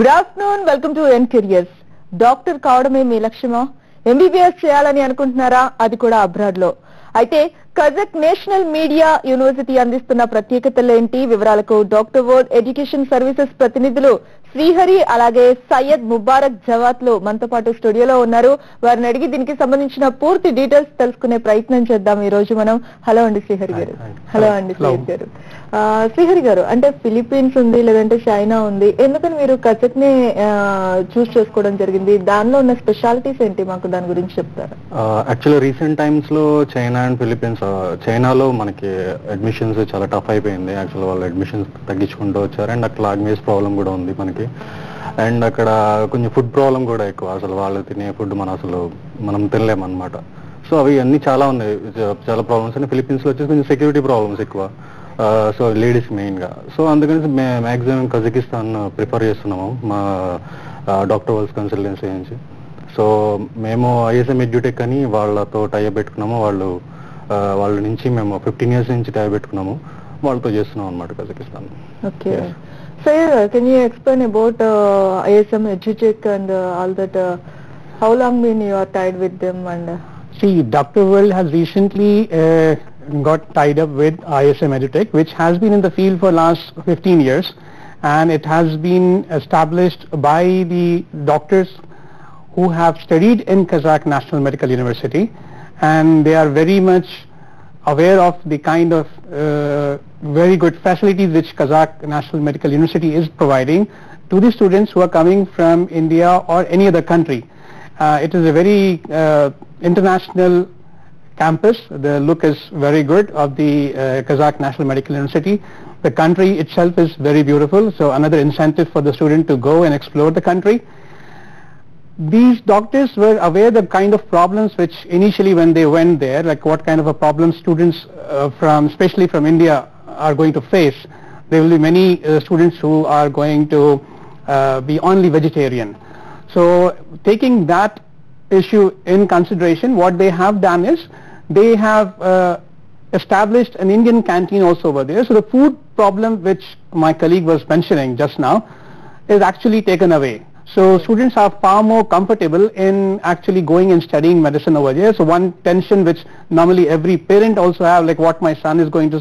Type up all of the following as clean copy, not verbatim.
Good afternoon, welcome to N careers. Doctor కావడమే మీ లక్ష్యమా? MBBS చేయాలని అనుకుంటున్నారా? అది కూడా అబ్రాడ్ లో. అయితే కజక్ నేషనల్ మీడియా యూనివర్సిటీ అందిస్తున్న ప్రత్యేకతలేంటి? వివరాలకు డాక్టర్ వరల్డ్ ఎడ్యుకేషన్ సర్వీసెస్ ప్రతినిధులు శ్రీహరి అలాగే సయ్యద్ ముబారక్ జవాత్ లో మనతో పాటు స్టూడియోలో ఉన్నారు. వారిని అడిగి దీనికి సంబంధించిన పూర్తి డీటెయిల్స్ తెలుసుకునే ప్రయత్నం చేద్దాం ఈ రోజు మనం. హలో అండి శ్రీహరి గారు. హలో అండి సయ్యద్ గారు. శ్రీహరి గారు, అంటే ఫిలిప్పీన్స్ ఉంది, లేదంటే చైనా ఉంది, ఎందుకని మీరు కజక్ ని చూస్ చేసుకోవడం జరిగింది? దానిలో ఉన్న స్పెషాలిటీస్ ఏంటి, మాకు దాని గురించి చెప్తారా? యాక్చువల్లీ రీసెంట్ టైమ్స్ లో చైనా అండ్ ఫిలిప్పీన్స్, చైనాలో మనకి అడ్మిషన్స్ చాలా టఫ్ అయిపోయింది. యాక్చువల్ వాళ్ళు అడ్మిషన్స్ తగ్గించుకుంటూ వచ్చారు అండ్ అక్కడ లాంగ్వేజ్ ప్రాబ్లం కూడా ఉంది మనకి. అండ్ అక్కడ కొంచెం ఫుడ్ ప్రాబ్లం కూడా ఎక్కువ. అసలు వాళ్ళు తినే ఫుడ్ మనం తినలేమన్నమాట. సో అవి అన్ని చాలా ఉన్నాయి, చాలా ప్రాబ్లమ్స్. అండ్ ఫిలిప్పీన్స్ లో వచ్చేసి కొంచెం సెక్యూరిటీ ప్రాబ్లమ్స్ ఎక్కువ, సో లేడీస్ మెయిన్ గా. సో అందుకని మ్యాక్సిమం కజకిస్తాన్ ప్రిఫర్ చేస్తున్నాము మా డాక్టర్ వరల్డ్ కన్సల్టెన్సీ నుంచి. సో మేము ఐఎస్ఎం ఎడ్యుటెక్ అని వాళ్ళతో టైఅప్ పెట్టుకున్నాము. వాళ్ళ నుంచి మేము 15 years నుంచి టైఅప్ పెట్టుకున్నాము. వాళ్ళతో చేస్తున్నాం అన్నమాట Kazakhstan. Okay. Sir, can you explain about ISM Edutech and all that? How long been you are tied with them? And see, Dr. World has recently got tied up with ISM Edutech, which has been in the field for last 15 years, and it has been established by the doctors who have studied in Kazakh National Medical University, and they are very much aware of the kind of very good facilities which Kazakh National Medical University is providing to the students who are coming from India or any other country. It is a very international campus. The look is very good of the Kazakh National Medical University. The country itself is very beautiful, so another incentive for the student to go and explore the country. These doctors were aware the kind of problems which initially when they went there, like what kind of a problem students especially from India are going to face. There will be many students who are going to be only vegetarian. So taking that issue in consideration, what they have done is they have established an Indian canteen also over there. So the food problem which my colleague was mentioning just now is actually taken away. So students are far more comfortable in actually going and studying medicine over there. So one tension which normally every parent also have, like what my son is going to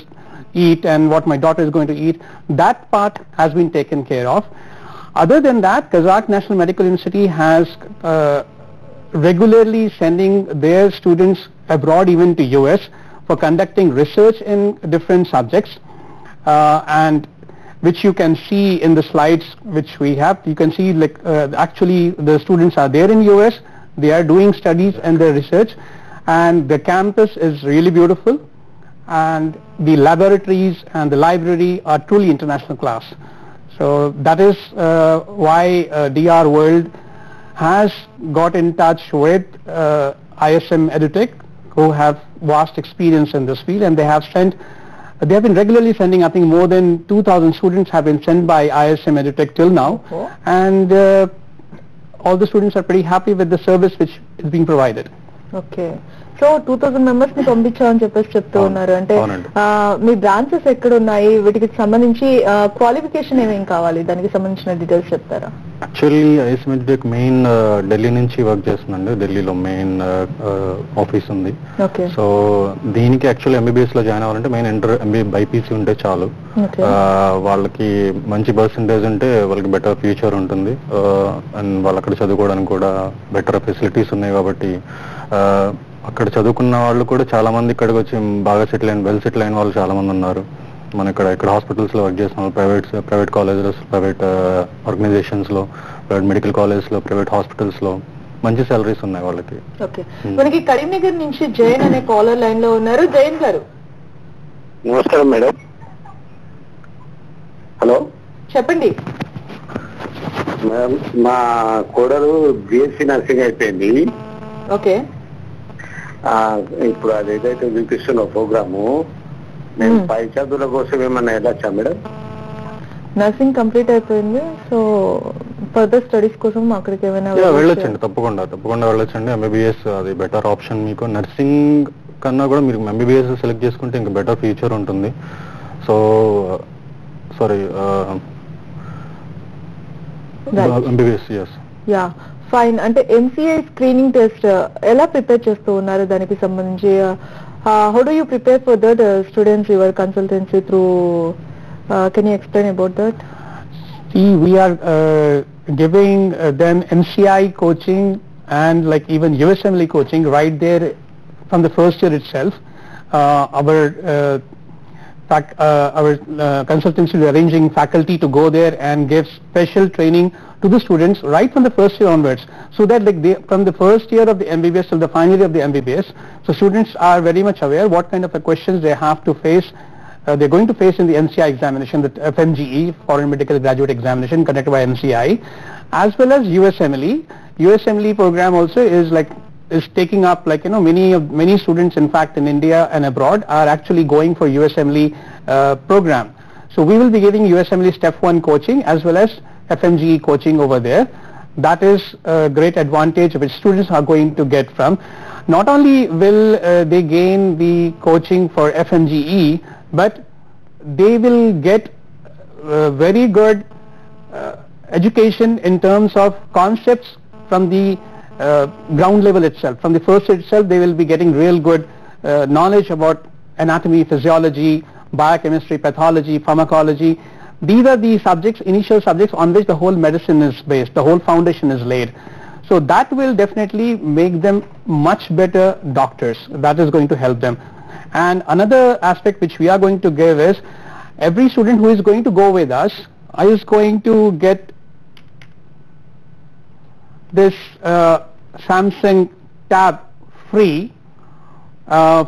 eat and what my daughter is going to eat, that part has been taken care of. Other than that, Kazakh National Medical University has regularly sending their students abroad, even to US, for conducting research in different subjects, and which you can see in the slides which we have. You can see like actually the students are there in US, they are doing studies and their research, and the campus is really beautiful, and the laboratories and the library are truly international class. So that is why DR World has got in touch with ISM Edutech, who have vast experience in this field, and they have been regularly sending, I think more than 2,000 students have been sent by ISM Edutech till now. Oh. And all the students are pretty happy with the service which is being provided. Okay. So 2000 members ని పంపించామని చెప్తూ ఉన్నారు. అంటే మీ branches ఎక్కడ ఉన్నాయి, వీటికి సంబంధించి qualification ఏమేం కావాలి, దానికి సంబంధించిన డీటెయిల్స్ చెప్తారా? Actually ISM edutech main Delhi నుంచి వర్క్ చేస్తుందండి. ఢిల్లీలో మెయిన్ ఆఫీస్ ఉంది. సో దీనికి యాక్చువల్లీ ఎంబీబీఎస్ లో జాయిన్ అవ్వాలంటే మెయిన్ బైపీసీ ఉంటే చాలు. వాళ్ళకి మంచి పర్సంటేజ్ ఉంటే వాళ్ళకి బెటర్ ఫ్యూచర్ ఉంటుంది, అండ్ వాళ్ళు అక్కడ చదువుకోవడానికి కూడా బెటర్ ఫెసిలిటీస్ ఉన్నాయి. కాబట్టి అక్కడ చదువుకున్న వాళ్ళు కూడా చాలా మంది ఇక్కడికి వచ్చి బాగా వెల్ సెటిల్ అయిన వాళ్ళు చాలా మంది ఉన్నారు. మన ఇక్కడ హాస్పిటల్స్ లో వర్క్ చేస్తున్న ప్రైవేట్ కాలేజెస్, ప్రైవేట్ ఆర్గనైజేషన్స్ లో, ప్రైవేట్ మెడికల్ కాలేజెస్ లో, ప్రైవేట్ హాస్పిటల్స్ లో మంచి సాలరీస్ ఉన్నాయి వాళ్ళకి. ఓకే. మనకి కరీంనగర్ నుంచి జైన్ అనే కాలర్ లైన్ లో ఉన్నారు. జైన్ గారు, నమస్కారం మేడం. హలో, చెప్పండి. మేడం, మా కోడలు బిఎస్సీ నర్సింగ్ అయిపోయింది. ఓకే. ఇప్పుడు అది ఏదైతే చూపిస్తున్న ప్రోగ్రాము, నేను పై చదువుల కోసం ఏమన్నా వెళ్ళొచ్చా మేడం? నర్సింగ్ కంప్లీట్ అయిపోయింది, సో ఫర్దర్ స్టడీస్ కోసం అక్కడికి ఏమైనా వెళ్ళొచ్చండి. తప్పకుండా వెళ్ళొచ్చండి. ఎంబీబీఎస్ అది బెటర్ ఆప్షన్ మీకు. నర్సింగ్ కన్నా కూడా మీరు ఎంబీబీఎస్ సెలెక్ట్ చేసుకుంటే ఇంకా బెటర్ ఫ్యూచర్ ఉంటుంది. So sorry, Right. MBBS, yes. Yeah fine. అంటే ఎంసీఐ స్క్రీనింగ్ టెస్ట్ ఎలా ప్రిపేర్ చేస్తూ ఉన్నారు దానికి సంబంధించి? How do you prepare for that students your consultancy through? Can you explain about that? See, we are giving them MCI coaching and like even USMLE coaching right there from the first year itself. Our consultancy is arranging faculty to go there and give special training to the students right from the first year onwards, so that like they, from the first year of the MBBS till the final year of the MBBS, so students are very much aware what kind of questions they have to face. They're going to face in the MCI examination, the FMGE, Foreign Medical Graduate Examination conducted by MCI, as well as USMLE. USMLE program also is taking up, like, you know, many students in fact in India and abroad are actually going for USMLE program. So we will be giving USMLE Step 1 coaching as well as FMGE coaching over there. That is a great advantage which students are going to get from. Not only will they gain the coaching for FMGE, but they will get very good education in terms of concepts from the ground level itself. From the first year itself, they will be getting real good knowledge about anatomy, physiology, biochemistry, pathology, pharmacology. These are the subjects, initial subjects on which the whole medicine is based, the whole foundation is laid. So that will definitely make them much better doctors. That is going to help them. And another aspect which we are going to give is every student who is going to go with us is going to get this Samsung Tab free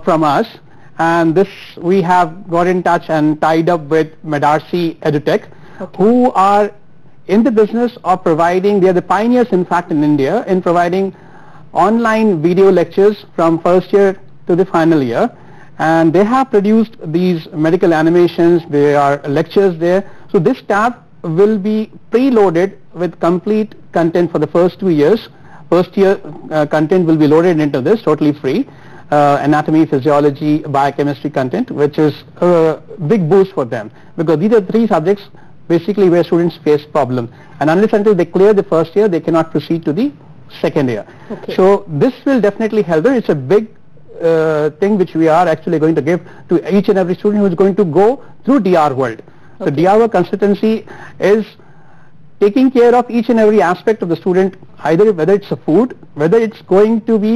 from us, and this we have got in touch and tied up with Medarsi EduTech, who are in the business of providing, they are the pioneers in fact in India in providing online video lectures from first year to the final year, and they have produced these medical animations, there are lectures there. So this tab will be preloaded with complete content for the first 2 years. First year content will be loaded into this totally free. Anatomy, physiology, biochemistry content, which is a big boost for them, because these are 3 subjects basically where students face problems, and unless until they clear the first year they cannot proceed to the second year. Okay. So this will definitely help them. It's a big thing which we are actually going to give to each and every student who is going to go through DR World. So DR World consultancy is taking care of each and every aspect of the student, either whether it's a food, whether it's going to be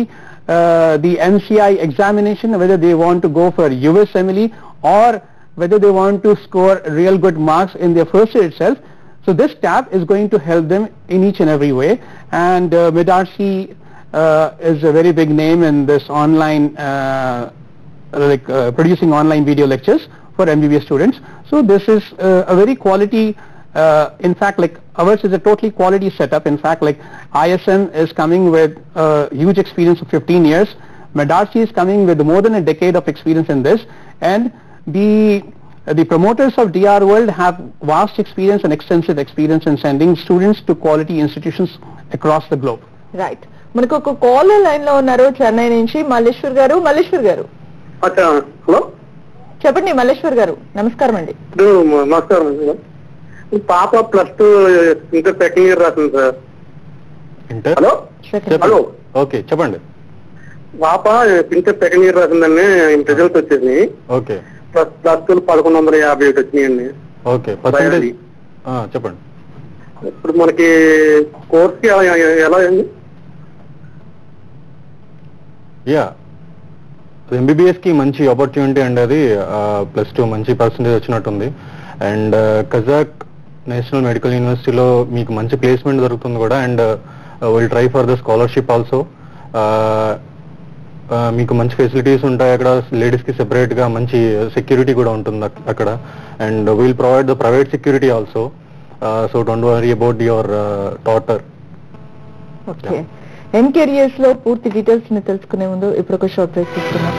the MCI examination, whether they want to go for USMLE, or whether they want to score real good marks in their first year itself. So this tab is going to help them in each and every way, and Medarsi is a very big name in this online producing online video lectures for MBBS students. So this is a very quality, in fact, like ours is a totally quality setup. In fact, like ISM is coming with a huge experience of 15 years. Medarsi is coming with more than a decade of experience in this, and the promoters of DR World have vast experience and extensive experience in sending students to quality institutions across the globe. Right. మనకు ఒక caller line లో ఉన్నారు చెన్నై నుంచి, మల్లేశ్వర్ గారు. మల్లేశ్వర్ గారు hello, చెప్పండి. మల్లేశ్వర్ గారు నమస్కారం అండి. నమస్కారం. పాప +2 ఇంటర్ సెకండ్ ఇయర్ రాసింది sir. Inter? Hello Second. Hello, okay చెప్పండి. పాప ఇంటర్ సెకండ్ ఇయర్ రాసిందండి. రిజల్ట్స్ వచ్చేసి ఓకే +2 1158 వచ్చినాయండి. ఓకే పర్సెంటేజ్ చెప్పండి. ఇప్పుడు మనకి కోర్స్ ఎలా అండి? యా, ఎంబీబీఎస్ కి మంచి ఆపర్చునిటీ అండి అది. +2 మంచి పర్సెంటేజ్ వచ్చినట్టుంది. అండ్ కజాక్ నేషనల్ మెడికల్ యూనివర్సిటీలో మీకు మంచి ప్లేస్మెంట్ దొరుకుతుంది కూడా. And will try for the scholarship also. మీకు మంచి ఫెసిలిటీస్ ఉంటాయి అక్కడ. లేడీస్ కి సెపరేట్ గా మంచి సెక్యూరిటీ కూడా ఉంటుంది అక్కడ. And will provide the private security also. So don't worry about your daughter. Okay. N careers లో పూర్తి డీటెయిల్స్ ని తెలుసుకునే ముందు ఇప్పుడు ఒక షార్ట్ బ్రేక్ తీసుకున్నాం.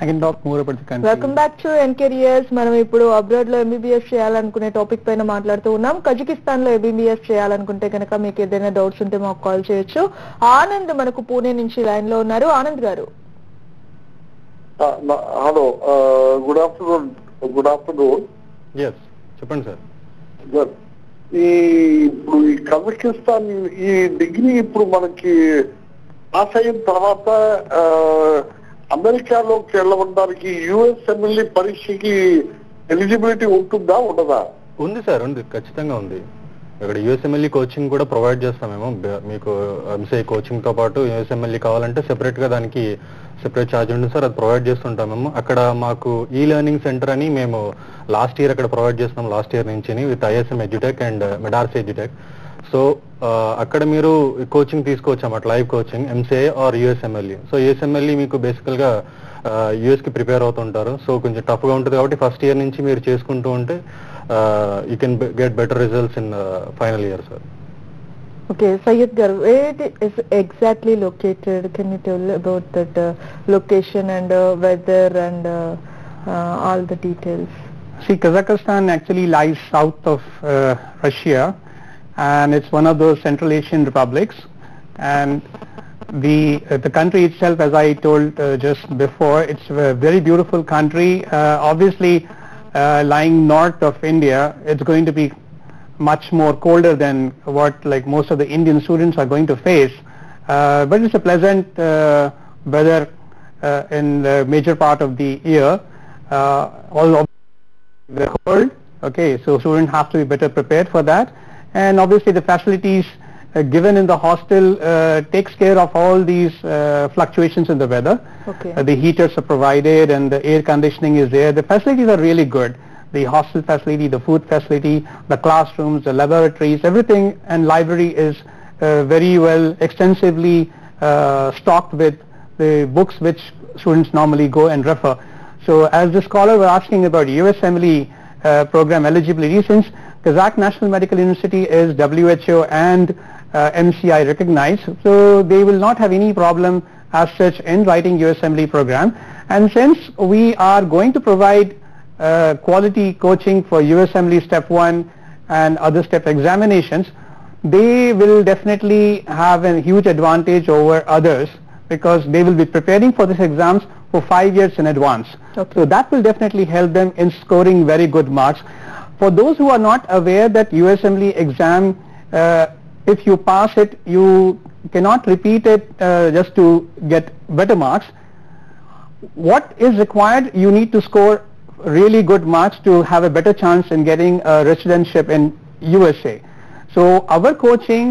I can talk more about the country. Welcome back to N careers. మనం ఇప్పుడు అబ్రాడ్ లో ఎంబీబీఎస్ చేయాలనుకునే టాపిక్ పైన మాట్లాడుతూ ఉన్నాం. కజకిస్తాన్ లో ఎంబీబీఎస్ చేయాలనుకుంటే కనుక మీకు ఏదైనా డౌట్స్ ఉంటే మాకు కాల్ చేయొచ్చు. ఆనంద్ మనకు పూణే నుంచి లైన్ లో ఉన్నారు. ఆనంద్ గారు, హలో, గుడ్ ఆఫ్టర్నూన్. ఎస్, చెప్పండి సార్. సార్, ఇప్పుడు ఈ కజకిస్తాన్ ఈ డిగ్రీ ఇప్పుడు మనకి పాస్ అయిన తర్వాత అమెరికాలోకి వెళ్ళడానికి యుఎస్ఎంఎల్ఈ పరీక్షకి ఎలిజిబిలిటీ ఉంటుందా ఉండదా? ఉంది సార్, ఉంది, ఖచ్చితంగా ఉంది. ఇక్కడ యూఎస్ఎంఎల్ఈ కోచింగ్ కూడా ప్రొవైడ్ చేస్తామేమో. మీకు ఎంసీఐ కోచింగ్ తో పాటు యూఎస్ఎంఎల్ఈ కావాలంటే సెపరేట్ గా దానికి సెపరేట్ ఛార్జ్ ఉంటుంది సార్. అది ప్రొవైడ్ చేస్తుంటామేమో. అక్కడ మాకు ఈ లెర్నింగ్ సెంటర్ అని మేము లాస్ట్ ఇయర్ అక్కడ ప్రొవైడ్ చేస్తున్నాం, లాస్ట్ ఇయర్ నుంచి, విత్ ఐఎస్ఎం ఎడ్యుటెక్ అండ్ మెడార్స్ ఎడ్యుటెక్. సో అక్కడ మీరు కోచింగ్ తీసుకోవచ్చు అన్నమాట, live coaching, MCI or USMLE. So USMLE మీకు బేసికల్ గా యూఎస్ కి ప్రిపేర్ అవుతుంటారు. సో కొంచెం టఫ్ గా ఉంటుంది కాబట్టి ఫస్ట్ ఇయర్ నుంచి మీరు చేసుకుంటూ ఉంటే you can get better results in final year sir. Okay, Syed గారు, where it is exactly located? Can you tell about that location and weather and all the details? See, Kazakhstan actually lies south of Russia, and it's one of those Central Asian republics. And the country itself, as I told just before, it's a very beautiful country. Obviously, lying north of India, it's going to be much more colder than what like most of the Indian students are going to face. But it's a pleasant weather in the major part of the year. Although the cold, okay, so students have to be better prepared for that. And obviously the facilities given in the hostel takes care of all these fluctuations in the weather. Okay. The heaters are provided and the air conditioning is there. The facilities are really good. The hostel facility, the food facility, the classrooms, the laboratories, everything, and library is very well extensively stocked with the books which students normally go and refer. So as the scholar was asking about USMLE program eligibility, since Kazakh National Medical University is WHO and MCI recognized, so they will not have any problem as such in writing USMLE program. And since we are going to provide quality coaching for USMLE step 1 and other step examinations, they will definitely have a huge advantage over others because they will be preparing for these exams for 5 years in advance. Okay. So that will definitely help them in scoring very good marks. For those who are not aware that USMLE exam, if you pass it, you cannot repeat it just to get better marks. What is required? You need to score really good marks to have a better chance in getting a residentship in USA. So our coaching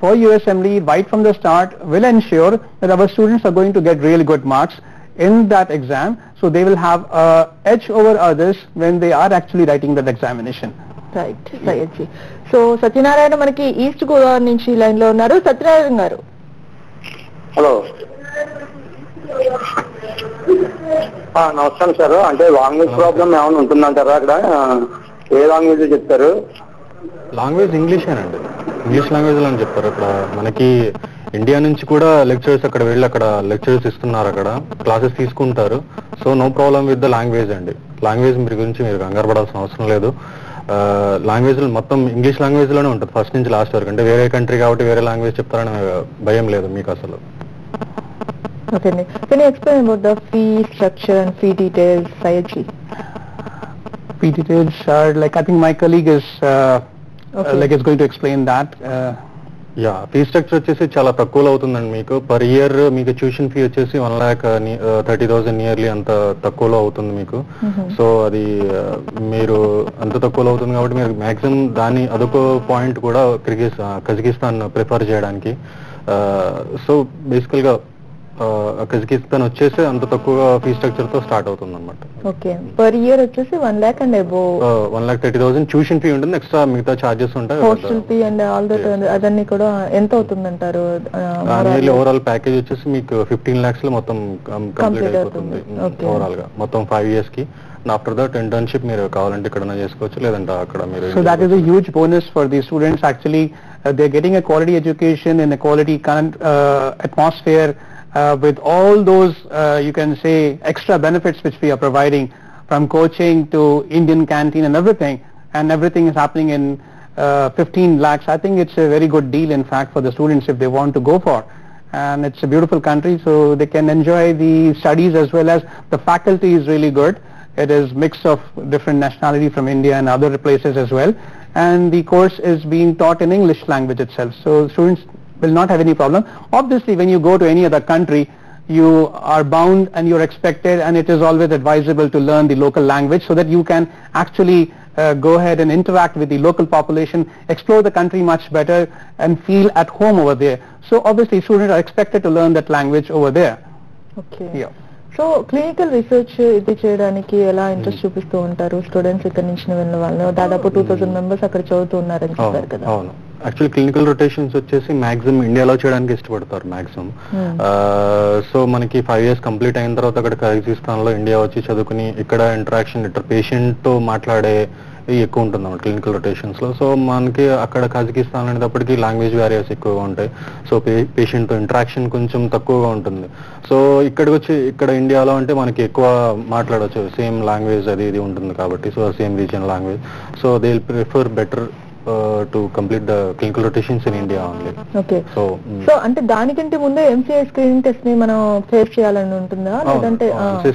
for USMLE right from the start will ensure that our students are going to get really good marks in that exam, so they will have an edge over others when they are actually writing that examination. Right, Syed ji. So Satyanarayana మనకి East Godavari నుంచి line లో ఉన్నారు. సత్యనారాయణ గారు, hello, నమస్కారం sir. అంటే language problem ఏమైనా ఉంటుందంటారా అక్కడ? ఏ లాంగ్వేజ్ చెప్తారు? లాంగ్వేజ్ ఇంగ్లీషేనండి, ఇంగ్లీష్ లాంగ్వేజ్ అని చెప్తారు. అక్కడ మనకి ఇండియా నుంచి కూడా లెక్చరర్స్ అక్కడ వెళ్ళి అక్కడ లెక్చరర్స్ ఇస్తున్నారు, అక్కడ క్లాసెస్ తీసుకుంటారు. So no problem with the language అండి. లాంగ్వేజ్ మీ గురించి మీరు కంగారు పడాల్సిన అవసరం లేదు. లాంగ్వేజ్ మొత్తం ఇంగ్లీష్ లాంగ్వేజ్ లోనే ఉంటుంది ఫస్ట్ నుంచి లాస్ట్ వరకు. అంటే వేరే కంట్రీ కాబట్టి వేరే లాంగ్వేజ్ చెప్తారని భయం లేదు మీకు అసలు. Okay, can you explain about the fee structure and fee details, Sayedji? Fee details are like, I think my colleague is like is going to explain that. Yeah, fee structure వచ్చేసి చాలా తక్కువలో అవుతుందండి మీకు. పర్ ఇయర్ మీకు tuition fee వచ్చేసి 1,30,000 nearly అంత తక్కువలో అవుతుంది మీకు. సో అది మీరు అంత తక్కువలో అవుతుంది కాబట్టి మీరు మాక్సిమం దాన్ని అదొక పాయింట్ కూడా కజకిస్తాన్ ప్రిఫర్ చేయడానికి. సో బేసికల్ గా కజకిస్తాన్ వచ్చేసి అంత తక్కువ ఫీ స్ట్రక్చర్ తో స్టార్ట్ అవుతుంది అనమాట. ఓకే, పర్ ఇయర్ వచ్చేసి 1 lakh and above. 1,30,000 tuition fee ఉంటుంది, ఎక్స్ట్రా మిగతా చార్జెస్ ఉంటాయి. Hostel fee and all that అదన్నీ కూడా ఎంత అవుతుందంటారు? ఓవరాల్ ప్యాకేజ్ వచ్చేసి మీకు 15 lakhs లో మొత్తం కంప్లీట్ అయిపోతుంది ఓవరాల్ గా మొత్తం 5 years కి. ఆఫ్టర్ దట్ ఇంటర్న్షిప్ మీరు కావాలంటే ఇక్కడ చేసుకోవచ్చు, లేదంటే అక్కడ మీరు. So that is a huge bonus for the students. Actually, they're getting a quality education in a quality atmosphere with all those, you can say, extra benefits which we are providing, from coaching to Indian canteen and everything is happening in 15 lakhs. I think it's a very good deal, in fact, for the students if they want to go for. And it's a beautiful country, so they can enjoy the studies as well as the faculty is really good. It is mix of different nationality from India and other places as well. And the course is being taught in English language itself. So students will not have any problem. Obviously, when you go to any other country, you are bound and you're expected, and it is always advisable to learn the local language so that you can actually go ahead and interact with the local population, explore the country much better and feel at home over there. So obviously students are expected to learn that language over there. Okay. Yeah. So clinical research ఇది చేయడానికి ఎలా interest చూపిస్తూ ఉంటారు students ఇక్కడ నుంచి వెళ్ళిన వాళ్ళు? దాదాపు 2000 మెంబర్స్ అక్కడ చదువుతూ ఉన్నారని చెప్పారు కదా. అవును, యాక్చువల్లీ క్లినికల్ రొటేషన్స్ వచ్చేసి మాక్సిమం ఇండియాలో చేయడానికి ఇష్టపడతారు మాక్సిమం. సో మనకి 5 years కంప్లీట్ అయిన తర్వాత అక్కడ కజకిస్తాన్ లో ఇండియా వచ్చి చదువుకుని ఇక్కడ ఇంటరాక్షన్ పేషెంట్ తో మాట్లాడే ఎక్కువ ఉంటుంది అన్నమాట క్లినికల్ రొటేషన్స్ లో. సో మనకి అక్కడ కజకిస్తాన్ అనేటప్పటికి లాంగ్వేజ్ బ్యారియర్స్ ఎక్కువగా ఉంటాయి. సో పేషెంట్ తో ఇంటరాక్షన్ కొంచెం తక్కువగా ఉంటుంది. సో ఇక్కడికి వచ్చి ఇక్కడ ఇండియాలో అంటే మనకి ఎక్కువ మాట్లాడవచ్చు, సేమ్ లాంగ్వేజ్ అది ఇది ఉంటుంది కాబట్టి. So same region language. So they will prefer better to complete the clinical rotations in India only. Okay. So అంటే దానికంటే ముందే ఎంసీఐ స్క్రీనింగ్ టెస్ట్ ని మనం ఫేస్ చేయాలని ఉంటుందా, లేదంటే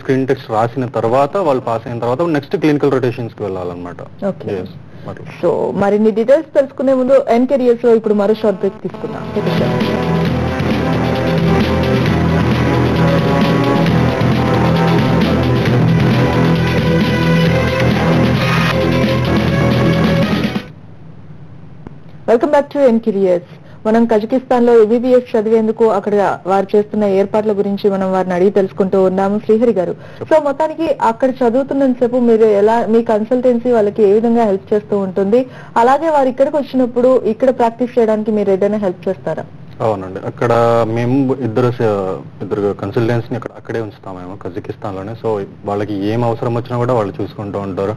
స్క్రీన్ టెస్ట్ రాసిన తర్వాత వాళ్ళు పాస్ అయిన తర్వాత నెక్స్ట్ క్లినికల్ రొటేషన్స్ కి వెళ్ళాలన్నమాట. ఓకే. సో మరిన్ని డీటెయిల్స్ తెలుసుకునే ముందు ఎన్కెరియర్స్ లో ఇప్పుడు మరో షార్ట్ బ్రేక్ తీసుకుందాం. Welcome back to N careers. మనం కజకిస్తాన్ లో ఎంబీబీఎస్ చదివేందుకు అక్కడ వారు చేస్తున్న ఏర్పాట్ల గురించి మనం వారిని అడిగి తెలుసుకుంటూ ఉన్నాము. శ్రీహరి గారు, సో మొత్తానికి అక్కడ చదువుతున్నంతసేపు మీరు ఎలా, మీ కన్సల్టెన్సీ వాళ్ళకి ఏ విధంగా హెల్ప్ చేస్తూ ఉంటుంది? అలాగే వారు ఇక్కడికి వచ్చినప్పుడు ఇక్కడ ప్రాక్టీస్ చేయడానికి మీరు ఏదైనా హెల్ప్ చేస్తారా? అవునండి, అక్కడ మేము ఇద్దరు కన్సల్టెంట్స్ ని అక్కడే ఉంచుతామేమో కజకిస్తాన్ లోనే. సో వాళ్ళకి ఏం అవసరం వచ్చినా కూడా వాళ్ళు చూసుకుంటూ ఉంటారు.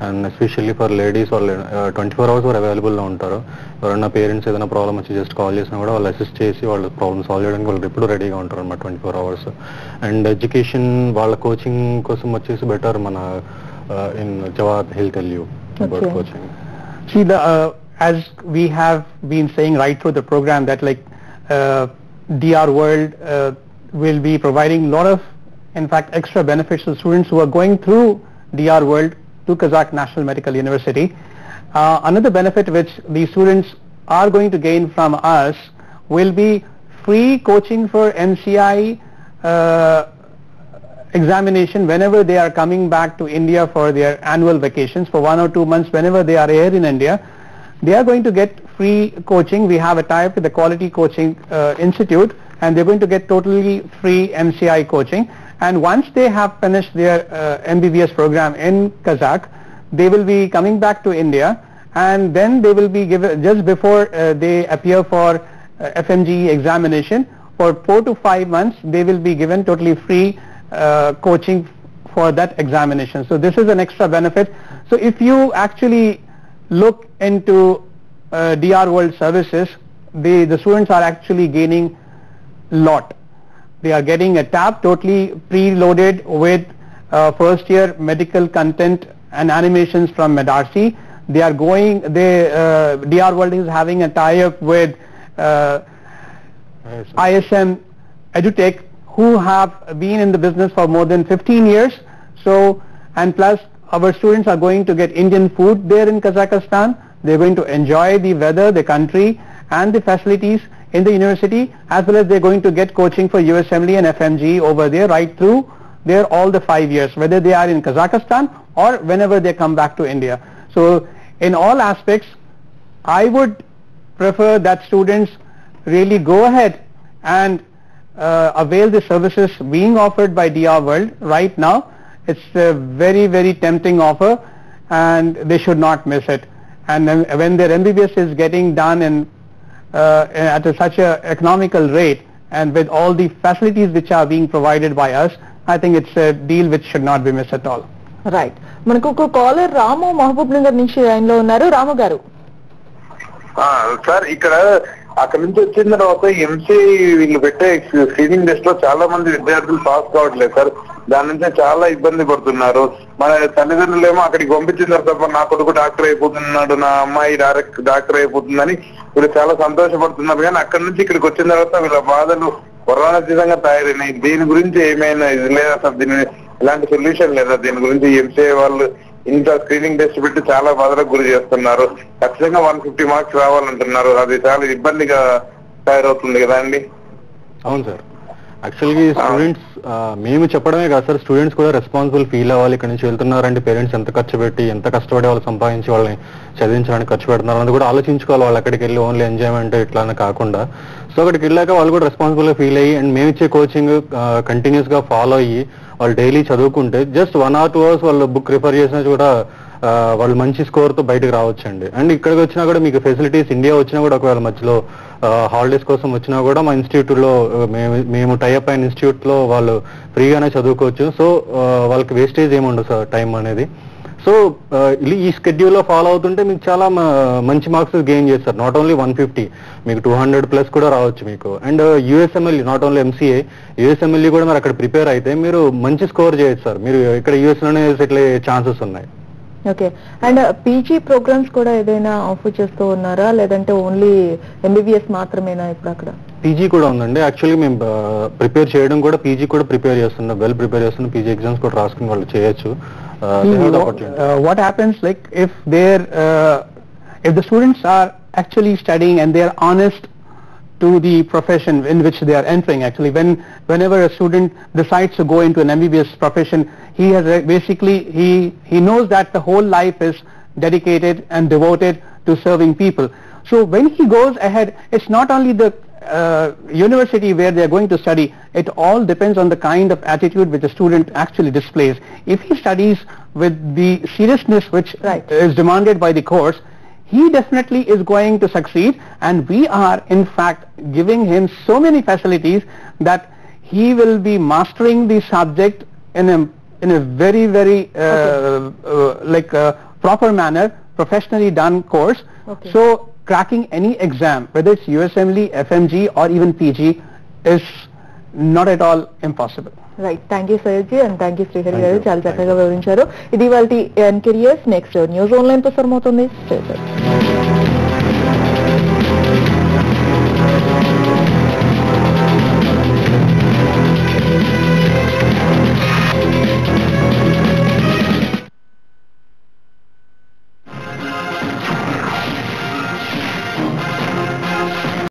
అండ్ ఎస్పెషల్లీ ఫర్ లేడీస్ వాళ్ళు 24 hours వరకు అవైలబుల్ లో ఉంటారు. ఎవరైనా పేరెంట్స్ ఏదైనా ప్రాబ్లం వచ్చి జస్ట్ కాల్ చేసినా కూడా వాళ్ళు అసిస్ట్ చేసి వాళ్ళ ప్రాబ్లమ్ సాల్వ్ చేయడానికి వాళ్ళు ఎప్పుడు రెడీగా ఉంటారు అన్నమాట 24 hours. అండ్ ఎడ్యుకేషన్ వాళ్ళ కోచింగ్ కోసం వచ్చేసి బెటర్ మన in Javad hill tell you about coaching. See, as we have been saying right through the program that DR World will be providing a lot of, in fact, extra benefits to students who are going through DR World to Kazakh National Medical University. Another benefit which the students are going to gain from us will be free coaching for MCI examination whenever they are coming back to India for their annual vacations for 1 or 2 months. Whenever they are here in India, they are going to get free coaching. We have a tie-up with the Quality Coaching Institute, and they're going to get totally free MCI coaching. And once they have finished their MBBS program in Kazakh, they will be coming back to India, and then they will be given, just before they appear for FMG examination, for 4 to 5 months, they will be given totally free coaching for that examination. So this is an extra benefit. So if you actually look into DR World services, the students are actually gaining lot. They are getting a tab totally preloaded with first year medical content and animations from Medarsi. They are going, DR World is having a tie-up with ISM Edutech, who have been in the business for more than 15 years. So, and plus our students are going to get Indian food there in Kazakhstan. They're going to enjoy the weather, the country and the facilities in the university, as well as they're going to get coaching for USMLE and FMG over there right through there all the 5 years, whether they are in Kazakhstan or whenever they come back to India. So in all aspects, I would prefer that students really go ahead and avail the services being offered by DR World right now. It's a very, very tempting offer, and they should not miss it. And when their MBBS is getting done at such a economical rate and with all the facilities which are being provided by us, I think it's a deal which should not be missed at all. Right. మనకు ఒక caller రాము మహబూబ్ నగర్ నుంచి line లో ఉన్నారు. రాము గారు, sir ఇక్కడ అక్కడి నుంచి వచ్చిన తర్వాత ఎంసీఐ వీళ్ళు పెట్టే స్క్రీనింగ్ టెస్ట్ లో చాలా మంది విద్యార్థులు పాస్ కావట్లేదు సార్. దాని నుంచి చాలా ఇబ్బంది పడుతున్నారు. మన తల్లిదండ్రులేమో అక్కడికి పంపించిన తర్వాత నా కొడుకు డాక్టర్ అయిపోతున్నాడు, నా అమ్మాయి డాక్టర్ అయిపోతుందని వీళ్ళు చాలా సంతోషపడుతున్నారు. కానీ అక్కడి నుంచి ఇక్కడికి వచ్చిన తర్వాత వీళ్ళ బాధలు వర్ణాతీతంగా తయారైనాయి. దీని గురించి ఏమైనా ఇది లేదా సార్? దీని ఇలాంటి సొల్యూషన్ లేదా? దీని గురించి ఎంసీఐ వాళ్ళు ఇంత స్క్రీనింగ్ టెస్ట్ పెట్టి చాలా బాధలకు గురి చేస్తున్నారు. ఖచ్చితంగా 150 మార్క్స్ రావాలంటున్నారు. అది చాలా ఇబ్బందిగా తయారవుతుంది కదా అండి. అవును సార్. యాక్చువల్గా స్టూడెంట్స్ మేము చెప్పడమే కాదు సార్, స్టూడెంట్స్ కూడా రెస్పాన్సిబుల్ ఫీల్ అవ్వాలి. ఇక్కడ నుంచి వెళ్తున్నారంటే పేరెంట్స్ ఎంత ఖర్చు పెట్టి ఎంత కష్టపడి వాళ్ళు సంపాదించి వాళ్ళని చదివించడానికి ఖర్చు పెడుతున్నారు అని కూడా ఆలోచించుకోవాలి. వాళ్ళు అక్కడికి వెళ్ళి ఓన్లీ ఎంజాయ్మెంట్ ఇట్లానే కాకుండా సో అక్కడికి వెళ్ళాక వాళ్ళు కూడా రెస్పాన్సిబుల్ గా ఫీల్ అయ్యి అండ్ మేము ఇచ్చే కోచింగ్ కంటిన్యూస్ గా ఫాలో అయ్యి వాళ్ళు డైలీ చదువుకుంటే జస్ట్ 1 or 2 hours వాళ్ళు బుక్ రిఫర్ చేసినా కూడా వాళ్ళు మంచి స్కోర్ తో బయటకు రావచ్చండి. అండ్ ఇక్కడికి వచ్చినా కూడా మీకు ఫెసిలిటీస్ ఇండియా వచ్చినా కూడా ఒకవేళ మధ్యలో హాలిడేస్ కోసం వచ్చినా కూడా మా ఇన్స్టిట్యూట్ లో మేము టైఅప్ అయిన ఇన్స్టిట్యూట్ లో వాళ్ళు ఫ్రీగానే చదువుకోవచ్చు. సో వాళ్ళకి వేస్టేజ్ ఏమి ఉండదు సార్ టైం అనేది. సో ఈ స్కెడ్యూల్ లో ఫాలో అవుతుంటే మీకు చాలా మంచి మార్క్స్ గెయిన్ చేస్తారు. నాట్ ఓన్లీ 150, మీకు 200+ కూడా రావచ్చు మీకు. And USMLE not only MCA, USMLE కూడా మీరు అక్కడ ప్రిపేర్ అయితే మీరు మంచి స్కోర్ చేయొచ్చు సార్. మీరు ఇక్కడ యూఎస్ లోనే సెటిల్ అయ్యే ఛాన్సెస్ ఉన్నాయి. ఓకే. అండ్ పీజీ ప్రోగ్రామ్స్ కూడా ఏదైనా ఆఫర్ చేస్తూ ఉన్నారా, లేదంటే ఓన్లీ ఎంబీబీఎస్ మాత్రమేనా ఇప్పుడు అక్కడ? పీజీ కూడా ఉందండి. యాక్చువల్గా మేము ప్రిపేర్ చేయడం కూడా పీజీ కూడా ప్రిపేర్ చేస్తున్నాం, వెల్ ప్రిపేర్ చేస్తున్నాం. పీజీ ఎగ్జామ్స్ కూడా రాసుకుని వాళ్ళు చేయొచ్చు. What happens like if the students are actually studying and they are honest to the profession in which they are entering? Actually, whenever a student decides to go into an MBBS profession, he has basically he knows that the whole life is dedicated and devoted to serving people. So when he goes ahead, it's not only the university where they are going to study. It all depends on the kind of attitude which the student actually displays. If he studies with the seriousness which is demanded by the course, he definitely is going to succeed, and we are in fact giving him so many facilities that he will be mastering the subject in a very proper manner, professionally done course. Okay. So cracking any exam, whether it's USMLE, FMG or even PG, is not at all impossible. Right. Thank you Syedji and thank you Srihari గారు, చాలా చక్కగా వివరించారు. ఇది వాళ్ళ ఎన్కెరియర్స్. Next news online ప్రసారం అవుతుంది.